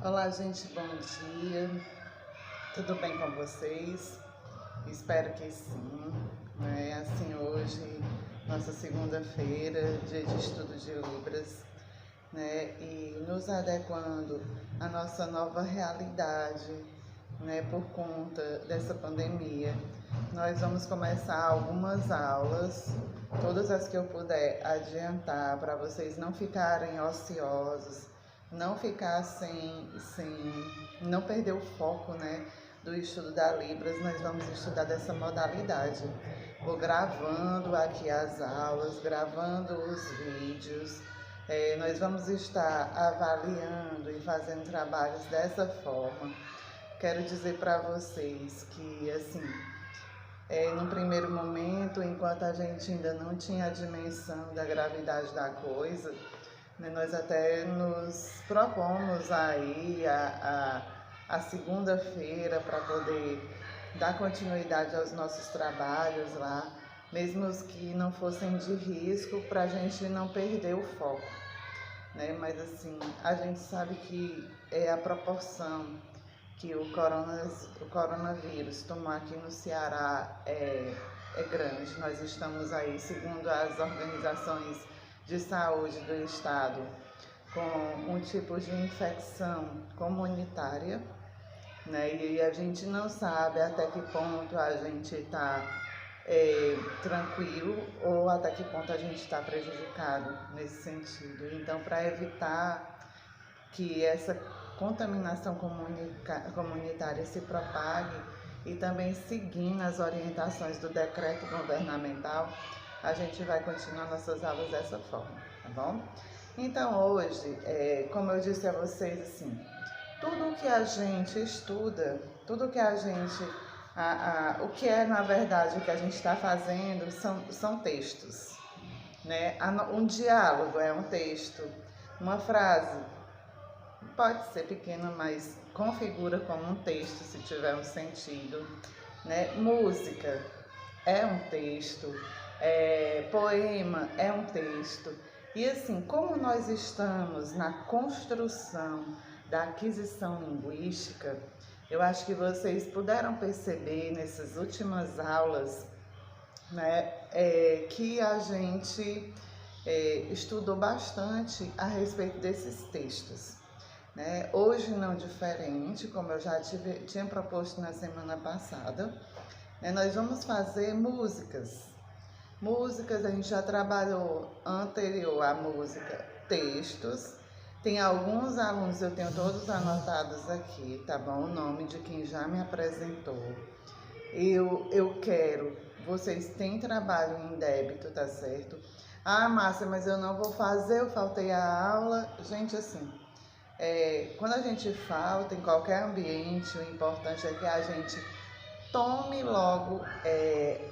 Olá, gente, bom dia. Tudo bem com vocês? Espero que sim. Assim, hoje, nossa segunda-feira, dia de estudo de Libras, e nos adequando à nossa nova realidade, por conta dessa pandemia. Nós vamos começar algumas aulas, todas as que eu puder adiantar, para vocês não ficarem ociosos, não ficar não perder o foco, do estudo da Libras. Nós vamos estudar dessa modalidade. Vou gravando aqui as aulas, gravando os vídeos. Nós vamos estar avaliando e fazendo trabalhos dessa forma. Quero dizer para vocês que, assim, no primeiro momento, enquanto a gente ainda não tinha a dimensão da gravidade da coisa, nós até nos propomos aí a segunda-feira para poder dar continuidade aos nossos trabalhos lá, mesmo os que não fossem de risco, para a gente não perder o foco, Mas assim, a gente sabe que a proporção que o coronavírus tomou aqui no Ceará é grande. Nós estamos aí, segundo as organizações de saúde do estado, com um tipo de infecção comunitária, E a gente não sabe até que ponto a gente está tranquilo ou até que ponto a gente está prejudicado nesse sentido. Então, para evitar que essa contaminação comunitária se propague e também seguindo as orientações do decreto governamental, a gente vai continuar nossas aulas dessa forma, tá bom? Então hoje, como eu disse a vocês, assim, tudo que a gente estuda, tudo que a gente, o que é na verdade o que a gente está fazendo são textos, Um diálogo é um texto, uma frase pode ser pequena, mas configura como um texto se tiver um sentido, Música é um texto, poema é um texto. E assim, como nós estamos na construção da aquisição linguística, eu acho que vocês puderam perceber nessas últimas aulas, que a gente estudou bastante a respeito desses textos. Hoje não diferente, como eu já tinha proposto na semana passada, nós vamos fazer músicas. Músicas, a gente já trabalhou anterior à música, textos. Tem alguns alunos, eu tenho todos anotados aqui, tá bom? O nome de quem já me apresentou. Eu quero, vocês têm trabalho em débito, tá certo? Ah, Márcia, mas eu não vou fazer, eu faltei a aula. Gente, assim, quando a gente falta em qualquer ambiente, o importante é que a gente tome logo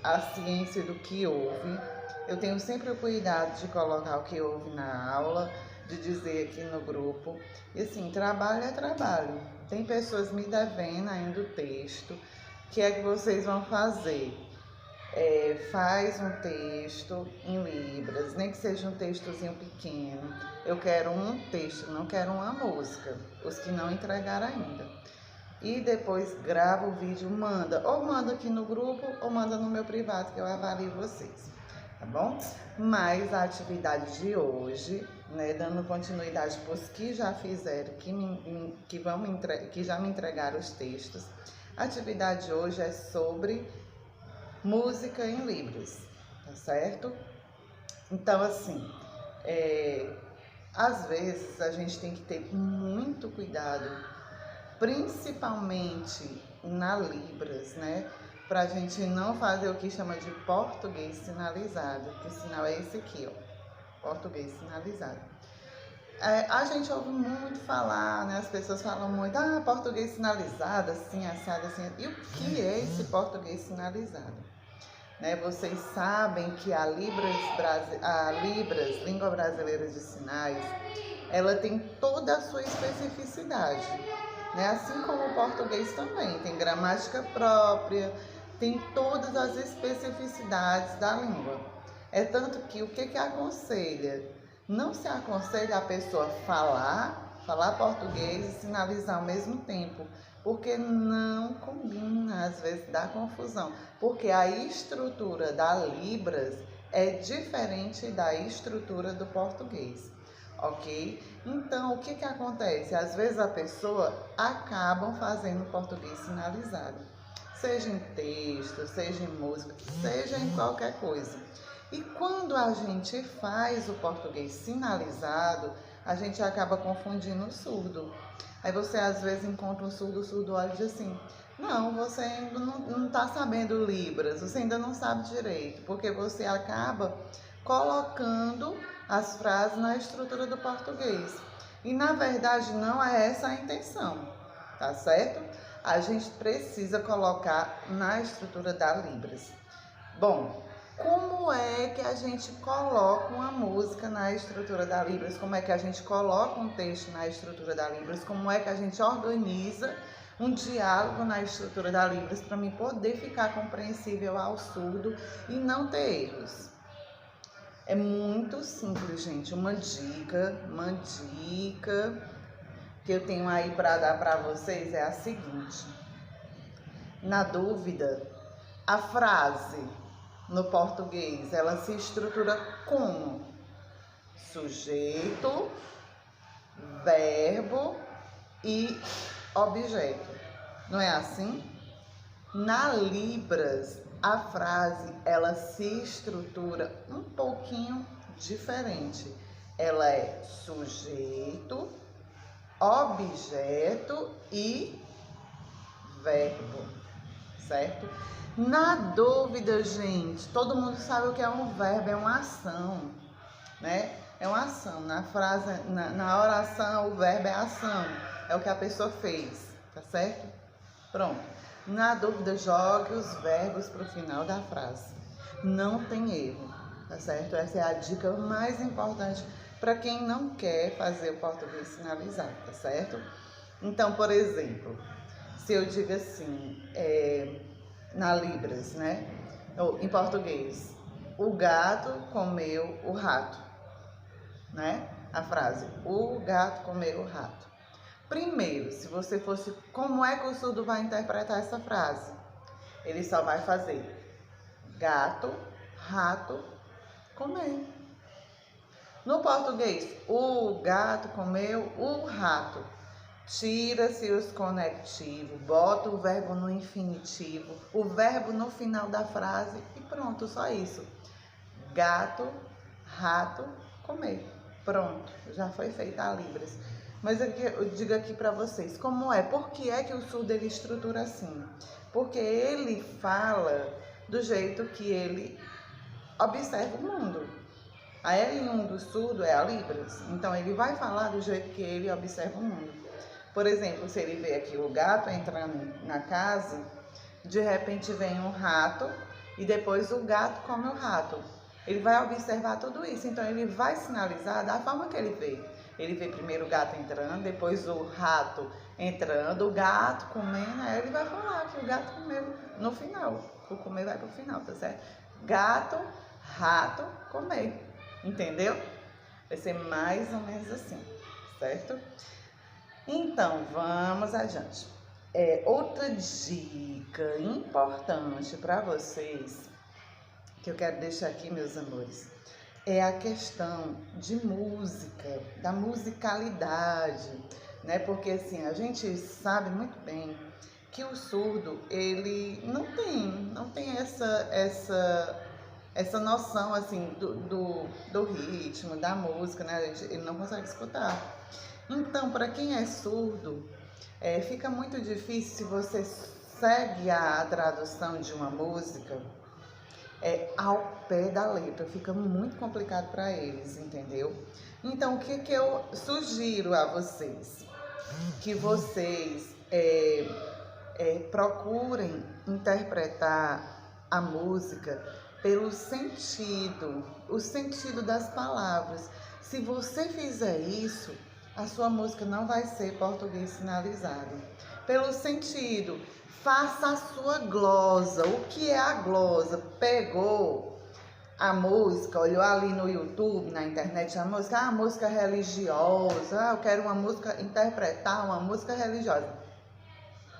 a ciência do que houve. Eu tenho sempre o cuidado de colocar o que houve na aula, de dizer aqui no grupo. E assim, trabalho é trabalho. Tem pessoas me devendo ainda o texto. O que é que vocês vão fazer? Faz um texto em Libras, nem que seja um textozinho pequeno. Eu quero um texto, não quero uma música, os que não entregaram ainda. E depois grava o vídeo, manda aqui no grupo ou manda no meu privado, que eu avalio vocês, tá bom? Mas a atividade de hoje, dando continuidade para os que já fizeram, que já me entregaram os textos, a atividade de hoje é sobre música em Libras, tá certo? Então, assim, às vezes a gente tem que ter muito cuidado, principalmente na Libras, Pra gente não fazer o que chama de português sinalizado, que o sinal é esse aqui, ó, português sinalizado. A gente ouve muito falar, As pessoas falam muito, português sinalizado, assim, assado, assim. E o que é esse português sinalizado? Vocês sabem que a Libras, Língua Brasileira de Sinais, ela tem toda a sua especificidade, Assim como o português também, tem gramática própria, tem todas as especificidades da língua. Tanto que o que aconselha? Não se aconselha a pessoa falar falar português e sinalizar ao mesmo tempo, porque não combina, às vezes dá confusão, porque a estrutura da Libras é diferente da estrutura do português, ok? Então, o que que acontece? Às vezes a pessoa acaba fazendo português sinalizado, seja em texto, seja em música, seja em qualquer coisa. E quando a gente faz o português sinalizado, a gente acaba confundindo o surdo. Aí você às vezes encontra um surdo, o surdo olha e diz assim: não, você ainda não está sabendo Libras, você ainda não sabe direito, porque você acaba colocando as frases na estrutura do português. E na verdade não é essa a intenção, tá certo? A gente precisa colocar na estrutura da Libras. Bom, como é que a gente coloca uma música na estrutura da Libras? Como é que a gente coloca um texto na estrutura da Libras? Como é que a gente organiza um diálogo na estrutura da Libras para mim poder ficar compreensível ao surdo e não ter erros? É muito simples, gente. Uma dica que eu tenho aí para dar para vocês é a seguinte: na dúvida, a frase no português, ela se estrutura como? Sujeito, verbo e objeto. Não é assim? Na Libras, a frase, ela se estrutura um pouquinho diferente. Ela é sujeito, objeto e verbo, certo? Na dúvida, gente, todo mundo sabe o que é um verbo, é uma ação, né? É uma ação. Na frase, na oração, o verbo é ação, é o que a pessoa fez, tá certo? Pronto. Na dúvida, jogue os verbos para o final da frase. Não tem erro, tá certo? Essa é a dica mais importante para quem não quer fazer o português sinalizado, tá certo? Então, por exemplo, se eu digo assim, na Libras, né? Ou, em português, o gato comeu o rato, né? A frase, o gato comeu o rato. Primeiro, se você fosse, como é que o surdo vai interpretar essa frase? Ele só vai fazer gato, rato, comer. No português, o gato comeu o rato. Tira-se os conectivos, bota o verbo no infinitivo, o verbo no final da frase e pronto, só isso. Gato, rato, comer. Pronto, já foi feita a Libras. Mas eu digo aqui para vocês, como é? Por que é que o surdo ele estrutura assim? Porque ele fala do jeito que ele observa o mundo. A L1 do surdo é a Libras, então ele vai falar do jeito que ele observa o mundo. Por exemplo, se ele vê aqui o gato entrando na casa, de repente vem um rato e depois o gato come o rato. Ele vai observar tudo isso, então ele vai sinalizar da forma que ele vê. Ele vê primeiro o gato entrando, depois o rato entrando, o gato comendo, aí ele vai falar que o gato comeu no final. O comer vai pro final, tá certo? Gato, rato, comer. Entendeu? Vai ser mais ou menos assim, certo? Então, vamos adiante. Outra dica importante para vocês, que eu quero deixar aqui, meus amores, é a questão de música, da musicalidade, né? Porque assim, a gente sabe muito bem que o surdo, ele não tem essa noção assim do ritmo, da música, né? Ele não consegue escutar. Então, para quem é surdo, fica muito difícil se você segue a tradução de uma música ao pé da letra, fica muito complicado para eles, entendeu? Então, o que eu sugiro a vocês? Que vocês procurem interpretar a música pelo sentido, o sentido das palavras. Se você fizer isso, a sua música não vai ser português sinalizado. Pelo sentido, faça a sua glosa. O que é a glosa? Pegou a música, olhou ali no YouTube, na internet, a música religiosa, eu quero uma música, interpretar uma música religiosa.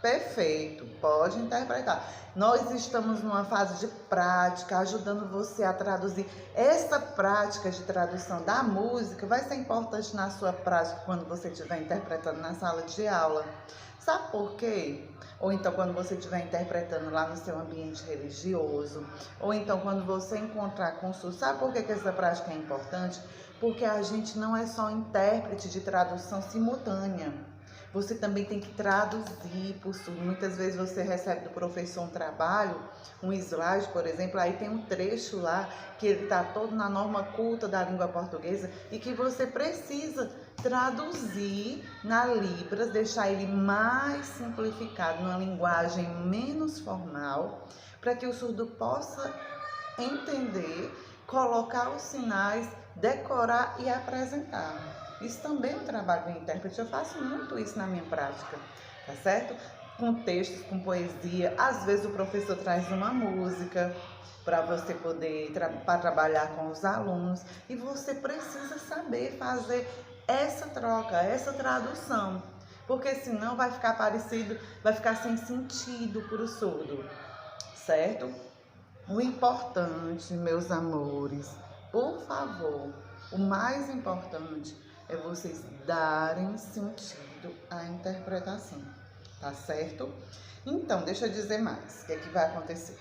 Perfeito, pode interpretar. Nós estamos numa fase de prática, ajudando você a traduzir. Essa prática de tradução da música vai ser importante na sua prática quando você estiver interpretando na sala de aula. Sabe por quê? Ou então quando você estiver interpretando lá no seu ambiente religioso, ou então quando você encontrar consulta. Sabe por que essa prática é importante? Porque a gente não é só intérprete de tradução simultânea. Você também tem que traduzir por surdo. Muitas vezes você recebe do professor um trabalho, um slide, por exemplo, aí tem um trecho lá que ele está todo na norma culta da língua portuguesa e que você precisa traduzir na Libras, deixar ele mais simplificado, numa linguagem menos formal, para que o surdo possa entender, colocar os sinais, decorar e apresentar. Isso também é um trabalho do intérprete, eu faço muito isso na minha prática, tá certo? Com textos, com poesia, às vezes o professor traz uma música para você poder trabalhar com os alunos e você precisa saber fazer essa troca, essa tradução, porque senão vai ficar parecido, vai ficar sem sentido para o surdo, certo? O importante, meus amores, por favor, o mais importante é vocês darem sentido à interpretação, tá certo? Então, deixa eu dizer mais, o que é que vai acontecer?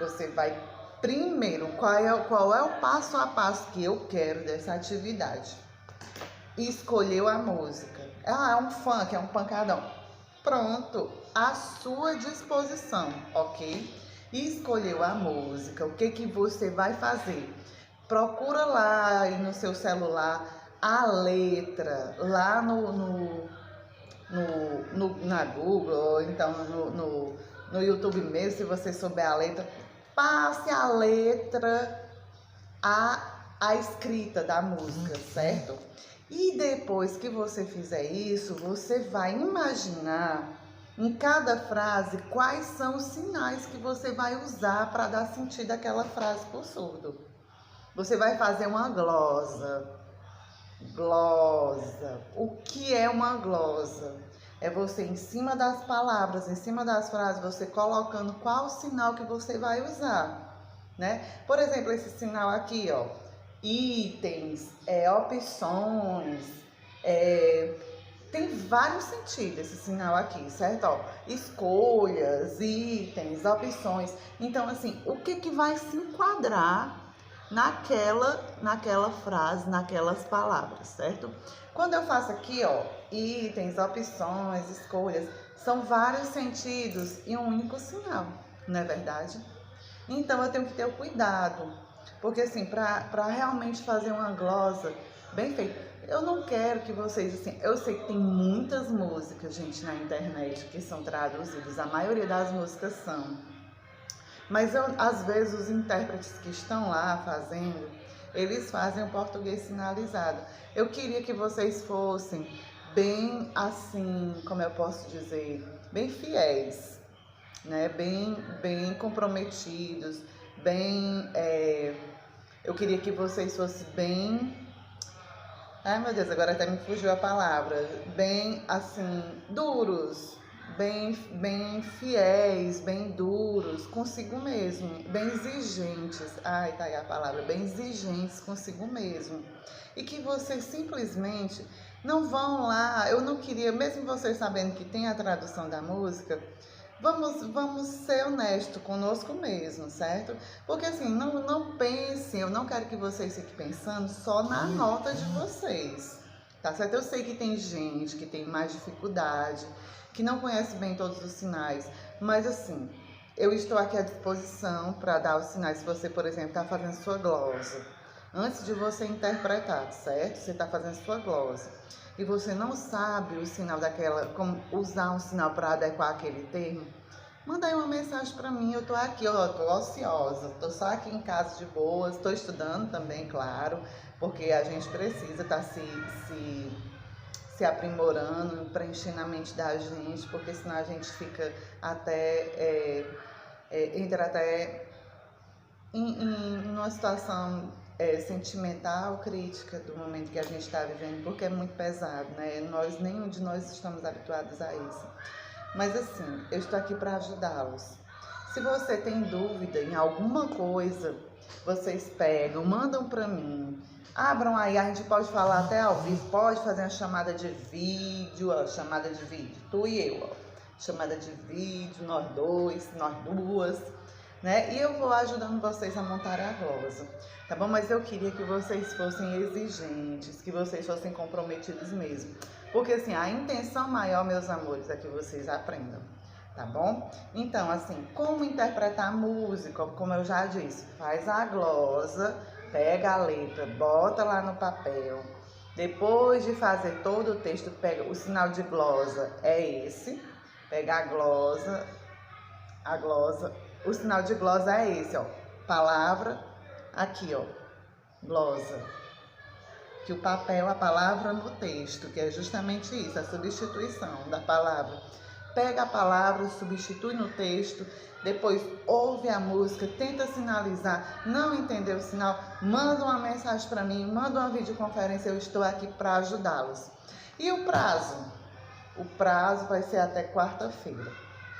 Você vai, primeiro, qual é o passo a passo que eu quero dessa atividade? Escolheu a música. É um funk, é um pancadão. Pronto, à sua disposição, ok? Escolheu a música, o que você vai fazer? Procura lá aí no seu celular a letra, lá na Google, ou então no YouTube mesmo, se você souber a letra, passe a letra a escrita da música, certo? E depois que você fizer isso, você vai imaginar em cada frase quais são os sinais que você vai usar para dar sentido àquela frase para o surdo. Você vai fazer uma glosa. Glosa. O que é uma glosa? É você, em cima das palavras, em cima das frases, você colocando qual o sinal que você vai usar, né? Por exemplo, esse sinal aqui, ó, itens, opções, tem vários sentidos esse sinal aqui, certo? Ó, escolhas, itens, opções. Então, assim, o que vai se enquadrar naquela frase, naquelas palavras, certo? Quando eu faço aqui, ó, itens, opções, escolhas, são vários sentidos e um único sinal, não é verdade? Então eu tenho que ter o cuidado, porque assim, para realmente fazer uma glosa bem feita, eu não quero que vocês, assim, eu sei que tem muitas músicas, gente, na internet que são traduzidas, a maioria das músicas são. Mas às vezes os intérpretes que estão lá fazendo, eles fazem o português sinalizado. Eu queria que vocês fossem bem assim, como eu posso dizer, bem fiéis, né? Bem comprometidos, eu queria que vocês fossem bem... Ai, meu Deus, agora até me fugiu a palavra. Bem, assim, duros, bem fiéis, bem duros consigo mesmo, bem exigentes. Ai, tá aí a palavra, bem exigentes consigo mesmo. E que vocês simplesmente não vão lá. Eu não queria, mesmo vocês sabendo que tem a tradução da música, vamos ser honestos conosco mesmo, certo? Porque assim, não pensem, eu não quero que vocês fiquem pensando só na nota de vocês, tá certo? Eu sei que tem gente que tem mais dificuldade, que não conhece bem todos os sinais, mas assim, eu estou aqui à disposição para dar os sinais. Se você, por exemplo, está fazendo sua glosa, antes de você interpretar, certo? Você está fazendo sua glosa e você não sabe o sinal como usar um sinal para adequar aquele termo, manda aí uma mensagem para mim. Eu tô aqui, ó, tô ociosa, tô só aqui em casa de boas, tô estudando também, claro, porque a gente precisa estar se aprimorando, preenchendo a mente da gente, porque senão a gente fica entra até em uma situação sentimental, crítica do momento que a gente está vivendo, porque é muito pesado, né? Nenhum de nós estamos habituados a isso. Mas assim, eu estou aqui para ajudá-los. Se você tem dúvida em alguma coisa, vocês pegam, mandam para mim. Abram aí, a gente pode falar até ao vivo, pode fazer uma chamada de vídeo, tu e eu, ó. Chamada de vídeo, nós dois, nós duas, né? E eu vou ajudando vocês a montar a glosa, tá bom? Mas eu queria que vocês fossem exigentes, que vocês fossem comprometidos mesmo. Porque assim, a intenção maior, meus amores, é que vocês aprendam, tá bom? Então, assim, como interpretar música, como eu já disse, faz a glosa, pega a letra, bota lá no papel. Depois de fazer todo o texto, pega o sinal de glosa, é esse. Pega a glosa, o sinal de glosa é esse, ó. Palavra, aqui, ó, glosa. Que o papel, a palavra no texto, que é justamente isso, a substituição da palavra. Pega a palavra, substitui no texto, depois ouve a música, tenta sinalizar, não entendeu o sinal, manda uma mensagem para mim, manda uma videoconferência, eu estou aqui para ajudá-los. E o prazo? O prazo vai ser até quarta-feira,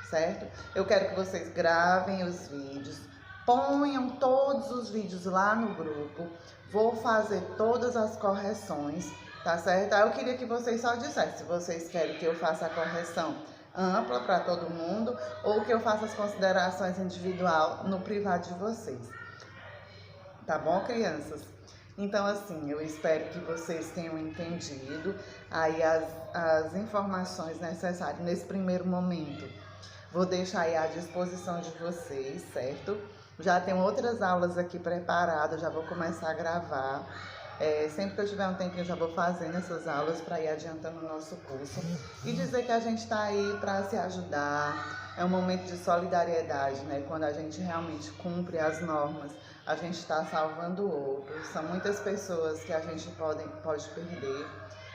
certo? Eu quero que vocês gravem os vídeos, ponham todos os vídeos lá no grupo, vou fazer todas as correções, tá certo? Aí eu queria que vocês só dissessem se vocês querem que eu faça a correção ampla para todo mundo ou que eu faça as considerações individual no privado de vocês. Tá bom, crianças? Então, assim, eu espero que vocês tenham entendido aí as informações necessárias nesse primeiro momento. Vou deixar aí à disposição de vocês, certo? Já tenho outras aulas aqui preparadas, já vou começar a gravar. Sempre que eu tiver um tempinho, já vou fazendo essas aulas para ir adiantando o nosso curso. E dizer que a gente está aí para se ajudar. É um momento de solidariedade, né? Quando a gente realmente cumpre as normas, a gente está salvando outros. São muitas pessoas que a gente pode perder.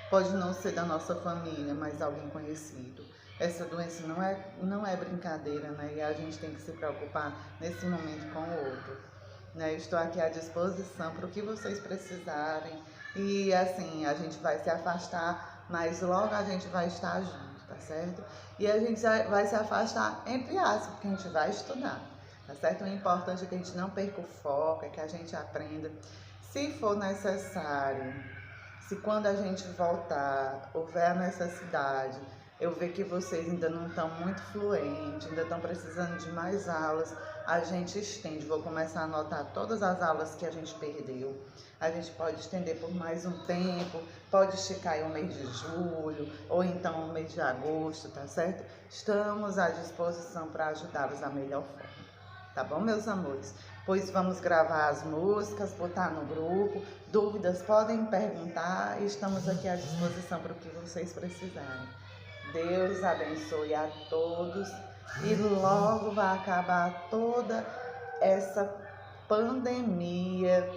Pode não ser da nossa família, mas alguém conhecido. Essa doença não é brincadeira, né? E a gente tem que se preocupar nesse momento com o outro. Né? Estou aqui à disposição para o que vocês precisarem. E assim, a gente vai se afastar, mas logo a gente vai estar junto, tá certo? E a gente vai se afastar entre aspas, porque a gente vai estudar, tá certo? O importante é que a gente não perca o foco, é que a gente aprenda. Se for necessário, se quando a gente voltar houver a necessidade, eu ver que vocês ainda não estão muito fluentes, ainda estão precisando de mais aulas, a gente estende. Vou começar a anotar todas as aulas que a gente perdeu. A gente pode estender por mais um tempo, pode esticar aí o mês de julho, ou então o mês de agosto, tá certo? Estamos à disposição para ajudá-los da melhor forma. Tá bom, meus amores? Pois vamos gravar as músicas, botar no grupo. Dúvidas podem perguntar e estamos aqui à disposição para o que vocês precisarem. Deus abençoe a todos e logo vai acabar toda essa pandemia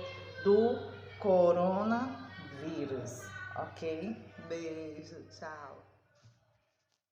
do coronavírus, ok? Beijo, tchau.